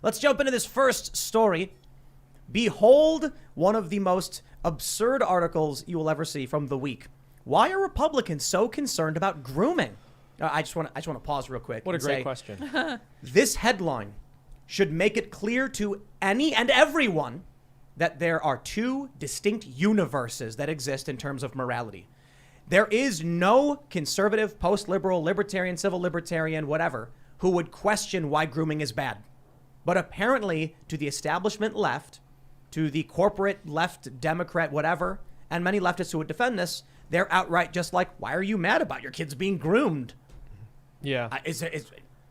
Let's jump into this first story. Behold, one of the most absurd articles you will ever see from the week. Why are Republicans so concerned about grooming? I just want to pause real quick. What a great question. This headline should make it clear to any and everyone that there are two distinct universes that exist in terms of morality. There is no conservative, post-liberal, libertarian, civil libertarian, whatever, who would question why grooming is bad. But apparently, to the establishment left, to the corporate left, Democrat, whatever, and many leftists who would defend this, they're outright just like, why are you mad about your kids being groomed? Yeah.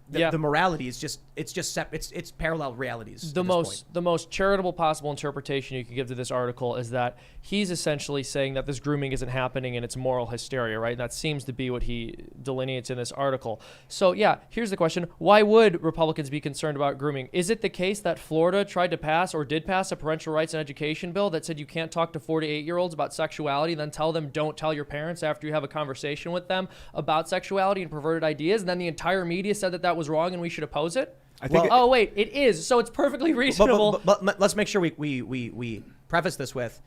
The morality is just it's parallel realities. The most charitable possible interpretation you could give to this article is that he's essentially saying that this grooming isn't happening and it's moral hysteria, right? And that seems to be what he delineates in this article. So yeah, here's the question. Why would Republicans be concerned about grooming? Is it the case that Florida tried to pass or did pass a parental rights and education bill that said you can't talk to 4 to 8-year-olds about sexuality, then tell them don't tell your parents after you have a conversation with them about sexuality and perverted ideas, and then the entire media said that was wrong and we should oppose it? Wait, it is. So it's perfectly reasonable. But let's make sure we preface this with,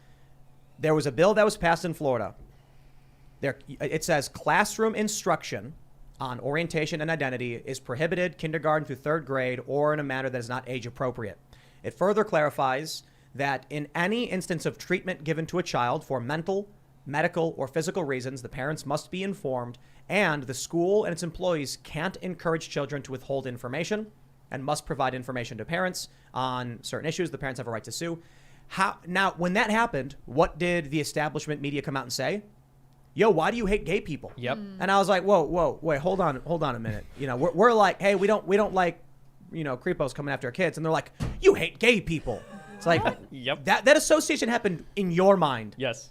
there was a bill that was passed in Florida. It says classroom instruction on orientation and identity is prohibited kindergarten through 3rd grade or in a manner that is not age appropriate. It further clarifies that in any instance of treatment given to a child for mental, medical, or physical reasons, the parents must be informed, and the school and its employees can't encourage children to withhold information and must provide information to parents on certain issues. The parents have a right to sue. Now, when that happened, what did the establishment media come out and say? Yo, why do you hate gay people? Yep. And I was like, whoa, wait, hold on a minute. You know, we're like, hey, we don't like, you know, creepos coming after our kids, and they're like, you hate gay people. It's like, yep. That association happened in your mind. Yes.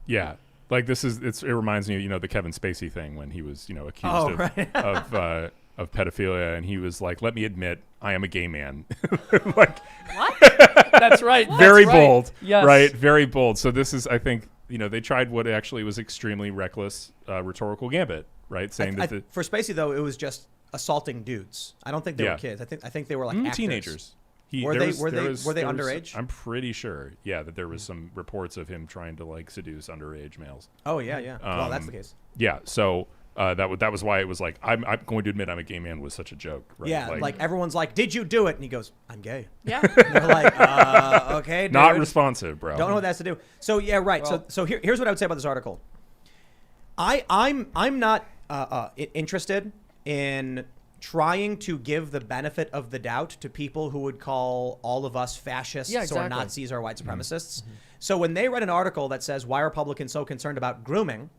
Yeah. Like it reminds me, you know, the Kevin Spacey thing when he was, you know, accused of pedophilia, and he was like, let me admit I am a gay man. Like, what? That's right. Very bold. Yes. Right. Very bold. So this is, I think, you know, they tried what actually was extremely reckless rhetorical gambit, right? Saying for Spacey, though, it was just assaulting dudes. I don't think they were kids. I think they were like actors. Teenagers. Were they underage? I'm pretty sure, that there was some reports of him trying to like seduce underage males. Oh yeah. Well, that's the case. Yeah, so that was why it was like I'm going to admit I'm a gay man was such a joke. Right? Yeah, like everyone's like, did you do it? And he goes, I'm gay. Yeah. And they're like, okay, dude. Not responsive, bro. Don't know what that has to do. So yeah, right. Well, so here's what I would say about this article. I'm not interested in trying to give the benefit of the doubt to people who would call all of us fascists or Nazis or white supremacists. Mm-hmm. So when they read an article that says, why are Republicans so concerned about grooming?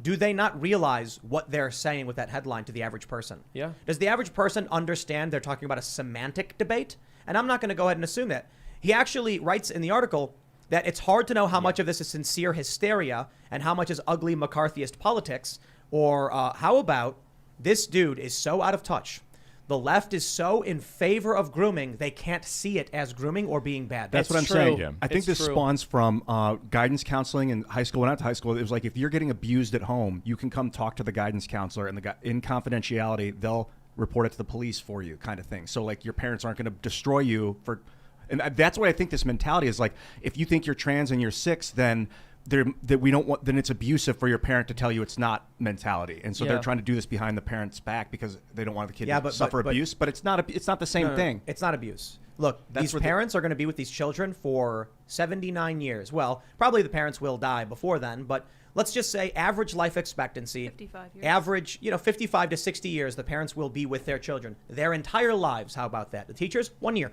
Do they not realize what they're saying with that headline to the average person? Yeah. Does the average person understand they're talking about a semantic debate? And I'm not going to go ahead and assume that. He actually writes in the article that it's hard to know how much of this is sincere hysteria and how much is ugly McCarthyist politics, or how about this dude is so out of touch. The left is so in favor of grooming, they can't see it as grooming or being bad. That's what I'm saying. Yeah. I think this spawns from guidance counseling in high school. When I went to high school, it was like, if you're getting abused at home, you can come talk to the guidance counselor, and in confidentiality, they'll report it to the police for you, kind of thing. So like your parents aren't going to destroy you for, and that's what I think this mentality is like. If you think you're trans and you're 6, then then it's abusive for your parent to tell you it's not mentality, and so they're trying to do this behind the parent's back because they don't want the kid to suffer abuse. But it's not the same thing. It's not abuse. Look, these parents are going to be with these children for 79 years. Well, probably the parents will die before then, but let's just say average life expectancy, 55 years. Average, 55 to 60 years, the parents will be with their children their entire lives. How about that? The teachers, 1 year.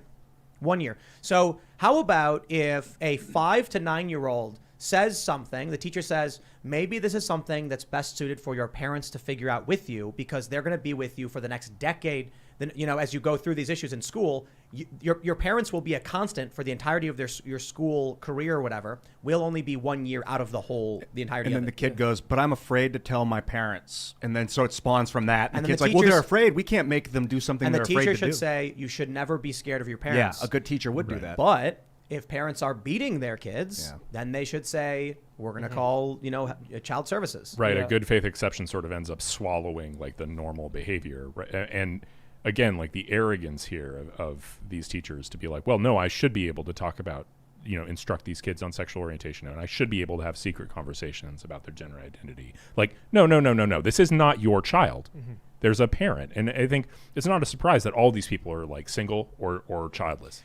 1 year. So how about if a 5 to 9-year-old says something, the teacher says, maybe this is something that's best suited for your parents to figure out with you because they're going to be with you for the next decade. Then, as you go through these issues in school, your parents will be a constant for the entirety of your school career or whatever. Will only be 1 year out of the entirety of it. And then the kid goes, but I'm afraid to tell my parents. And then so it spawns from that. And the kid's like, well, they're afraid. We can't make them do something they're afraid to do. And the teacher should say, you should never be scared of your parents. Yeah, a good teacher would do that. But if parents are beating their kids, then they should say, we're going to call, child services. Right. Yeah. A good faith exception sort of ends up swallowing like the normal behavior. Right? And again, like the arrogance here of these teachers to be like, well, no, I should be able to talk about, instruct these kids on sexual orientation, and I should be able to have secret conversations about their gender identity. Like, no. This is not your child. Mm-hmm. There's a parent. And I think it's not a surprise that all these people are like single or childless.